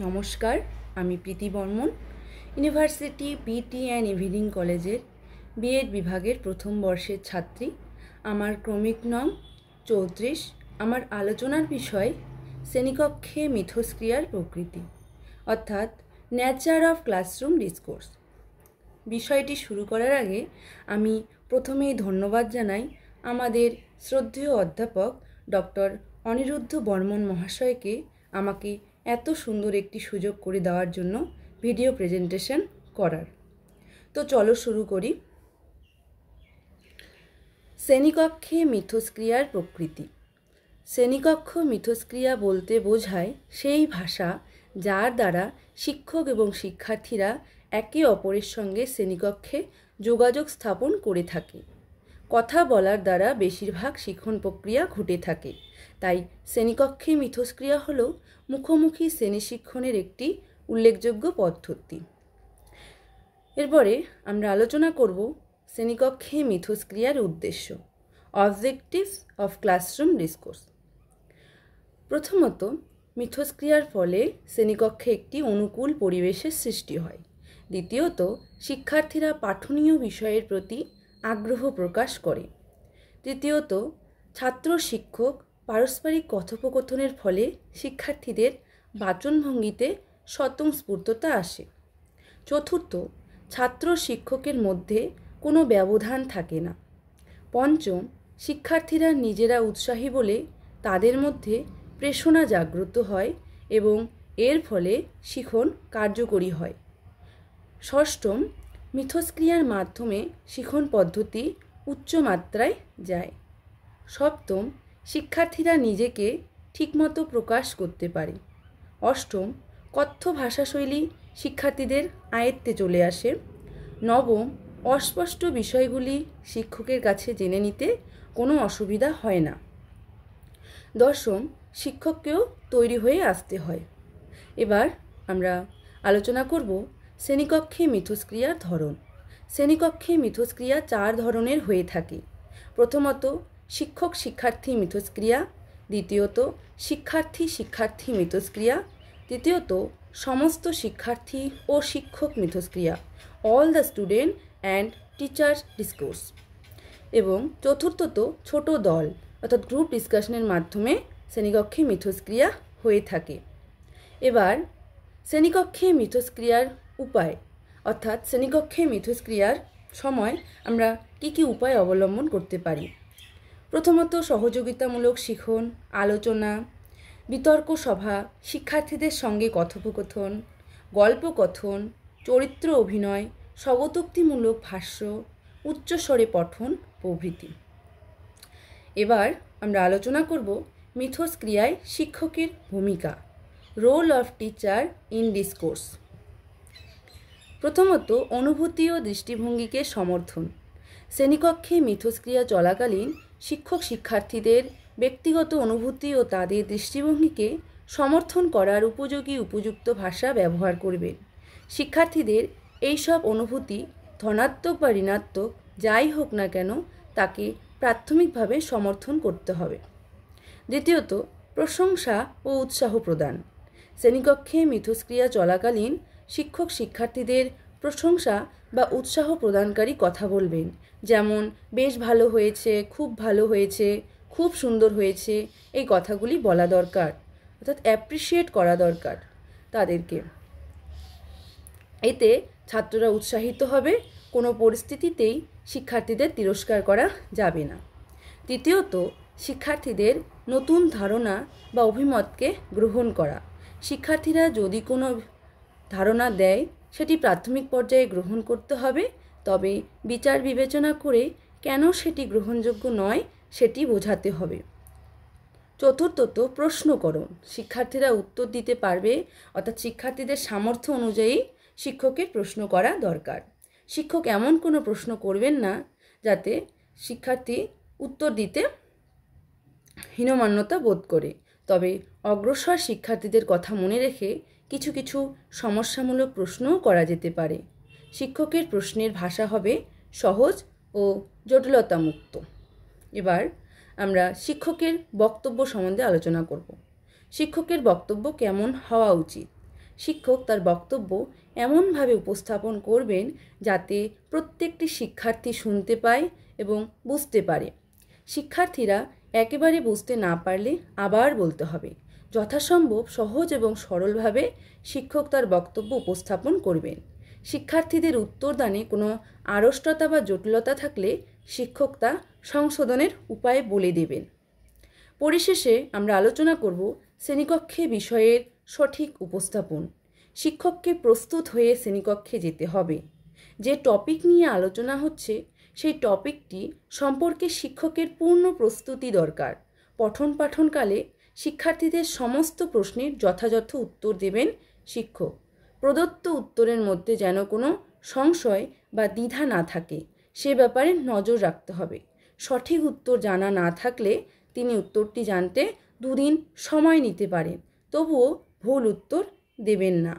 নমস্কার, আমি Preeti Barman, university P T and কলেজের বিএড বিভাগের প্রথম বর্ষের ছাত্রী। আমার ক্রমিক নং 34। আমার আলোচনার বিষয় শ্রেণীকক্ষে মিথস্ক্রিয়ার প্রকৃতি, অর্থাৎ নেচার অফ ক্লাসরুম ডিসকোর্স। বিষয়টি শুরু করার আগে আমি প্রথমেই ধন্যবাদ জানাই আমাদের শ্রদ্ধেয় অধ্যাপক ডক্টর অনিরুদ্ধ বর্মন মহাশয়কে আমাকে এত সুন্দর একটি সুযোগ করে দেওয়ার জন্য ভিডিও প্রেজেন্টেশন করার। তো চলো শুরু করি। শ্রেণীকক্ষে মিথস্ক্রিয়ার প্রকৃতি। শ্রেণীকক্ষ মিথস্ক্রিয়া বলতে বোঝায় সেই ভাষা যার দ্বারা শিক্ষক এবং শিক্ষার্থীরা একে অপরের সঙ্গে শ্রেণীকক্ষে যোগাযোগ স্থাপন করে থাকে। কথা বলার দ্বারা বেশিরভাগ শিক্ষণ প্রক্রিয়া ঘটে থাকে, তাই শ্রেণীকক্ষে মিথস্ক্রিয়া হল মুখোমুখি শ্রেণী শিক্ষণের একটি উল্লেখযোগ্য পদ্ধতি। এরপরে আমরা আলোচনা করব শ্রেণীকক্ষে মিথস্ক্রিয়ার উদ্দেশ্য, অবজেক্টিভস অফ ক্লাসরুম ডিসকোর্স। প্রথমত, মিথস্ক্রিয়ার ফলে শ্রেণীকক্ষে একটি অনুকূল পরিবেশের সৃষ্টি হয়। দ্বিতীয়ত, শিক্ষার্থীরা পাঠনীয় বিষয়ের প্রতি আগ্রহ প্রকাশ করে। তৃতীয়ত, ছাত্র শিক্ষক পারস্পরিক কথোপকথনের ফলে শিক্ষার্থীদের বাচনভঙ্গিতে স্বতঃস্ফূর্ততা আসে। চতুর্থ, ছাত্র শিক্ষকের মধ্যে কোনো ব্যবধান থাকে না। পঞ্চম, শিক্ষার্থীরা নিজেরা উৎসাহী বলে তাদের মধ্যে প্রেরণা জাগ্রত হয় এবং এর ফলে শিখন কার্যকরী হয়। ষষ্ঠম, মিথস্ক্রিয়ার মাধ্যমে শিখন পদ্ধতি উচ্চ মাত্রায় যায়। সপ্তম, শিক্ষার্থীরা নিজেকে ঠিকমতো প্রকাশ করতে পারে। অষ্টম, কথ্য ভাষাশৈলী শিক্ষার্থীদের আয়ত্তে চলে আসে। নবম, অস্পষ্ট বিষয়গুলি শিক্ষকের কাছে জেনে নিতে কোনো অসুবিধা হয় না। দশম, শিক্ষককেও তৈরি হয়ে আসতে হয়। এবার আমরা আলোচনা করব শ্রেণীকক্ষে মিথস্ক্রিয়ার ধরন। শ্রেণীকক্ষে মিথস্ক্রিয়া 4 ধরনের হয়ে থাকে। প্রথমত, শিক্ষক শিক্ষার্থী মিথস্ক্রিয়া। দ্বিতীয়ত, শিক্ষার্থী শিক্ষার্থী মিথস্ক্রিয়া। তৃতীয়ত, সমস্ত শিক্ষার্থী ও শিক্ষক মিথস্ক্রিয়া, all the student and teacher discourse. এবং চতুর্থত, ছোট দল অর্থাৎ গ্রুপ ডিসকাশনের মাধ্যমে শ্রেণীকক্ষে মিথস্ক্রিয়া হয়ে থাকে। এবার শ্রেণীকক্ষে মিথস্ক্রিয়ার উপায়, অর্থাৎ শ্রেণীকক্ষে মিথস্ক্রিয়ার সময় আমরা কী উপায় অবলম্বন করতে পারি। প্রথমত, সহযোগিতামূলক শিখন, আলোচনা, বিতর্ক সভা, শিক্ষার্থীদের সঙ্গে কথোপকথন, গল্পকথন, চরিত্র অভিনয়, স্বগতোক্তিমূলক ভাষ্য, উচ্চস্বরে পঠন প্রভৃতি। এবার আমরা আলোচনা করব মিথস্ক্রিয়ায় শিক্ষকের ভূমিকা, role of teacher in discourse. প্রথমত, অনুভূতি ও দৃষ্টিভঙ্গিকে সমর্থন। শ্রেণীকক্ষে মিথস্ক্রিয়া চলাকালীন শিক্ষক শিক্ষার্থীদের ব্যক্তিগত অনুভূতি ও তাদের দৃষ্টিভঙ্গিকে সমর্থন করার উপযুক্ত ভাষা ব্যবহার করবেন। শিক্ষার্থীদের এইসব অনুভূতি ধনাত্মক বা ঋণাত্মক যাই হোক না কেন তাকে প্রাথমিকভাবে সমর্থন করতে হবে। দ্বিতীয়ত, প্রশংসা ও উৎসাহ প্রদান। শ্রেণীকক্ষে মিথস্ক্রিয়া চলাকালীন শিক্ষক শিক্ষার্থীদের প্রশংসা বা উৎসাহ প্রদানকারী কথা বলবেন, যেমন বেশ ভালো হয়েছে, খুব ভালো হয়েছে, খুব সুন্দর হয়েছে, এই কথাগুলি বলা দরকার, অর্থাৎ অ্যাপ্রিসিয়েট করা দরকার তাদেরকে। এতে ছাত্ররা উৎসাহিত হবে, কোনো পরিস্থিতিতেই শিক্ষার্থীদের তিরস্কার করা যাবে না। তৃতীয়ত, শিক্ষার্থীদের নতুন ধারণা বা অভিমতকে গ্রহণ করা। শিক্ষার্থীরা যদি কোনো ধারণা দেয় সেটি প্রাথমিক পর্যায়ে গ্রহণ করতে হবে, তবে বিচার বিবেচনা করে কেন সেটি গ্রহণযোগ্য নয় সেটি বোঝাতে হবে। চতুর্থত, প্রশ্নকরণ। শিক্ষার্থীরা উত্তর দিতে পারবে, অর্থাৎ শিক্ষার্থীদের সামর্থ্য অনুযায়ী শিক্ষকের প্রশ্ন করা দরকার। শিক্ষক এমন কোনো প্রশ্ন করবেন না যাতে শিক্ষার্থী উত্তর দিতে হীনমন্যতা বোধ করে, তবে অগ্রসর শিক্ষার্থীদের কথা মনে রেখে কিছু সমস্যামূলক প্রশ্নও করা যেতে পারে। শিক্ষকের প্রশ্নের ভাষা হবে সহজ ও জটিলতামুক্ত। এবার আমরা শিক্ষকের বক্তব্য সম্বন্ধে আলোচনা করব। শিক্ষকের বক্তব্য কেমন হওয়া উচিত। শিক্ষক তার বক্তব্য এমনভাবে উপস্থাপন করবেন যাতে প্রত্যেকটি শিক্ষার্থী শুনতে পায় এবং বুঝতে পারে। শিক্ষার্থীরা একেবারে বুঝতে না পারলে আবার বলতে হবে। যথাসম্ভব সহজ এবং সরলভাবে শিক্ষক তার বক্তব্য উপস্থাপন করবেন। শিক্ষার্থীদের উত্তরদানে কোনো আড়ষ্টতা বা জটিলতা থাকলে শিক্ষক তা সংশোধনের উপায় বলে দেবেন। পরিশেষে আমরা আলোচনা করব শ্রেণীকক্ষে বিষয়ের সঠিক উপস্থাপন। শিক্ষককে প্রস্তুত হয়ে শ্রেণীকক্ষে যেতে হবে। যে টপিক নিয়ে আলোচনা হচ্ছে সেই টপিকটি সম্পর্কে শিক্ষকের পূর্ণ প্রস্তুতি দরকার। পঠন পাঠনকালে শিক্ষার্থীদের সমস্ত প্রশ্নের যথাযথ উত্তর দেবেন শিক্ষক। প্রদত্ত উত্তরের মধ্যে যেন কোনো সংশয় বা দ্বিধা না থাকে সে ব্যাপারে নজর রাখতে হবে। সঠিক উত্তর জানা না থাকলে তিনি উত্তরটি জানতে 2 দিন সময় নিতে পারেন, তবুও ভুল উত্তর দেবেন না।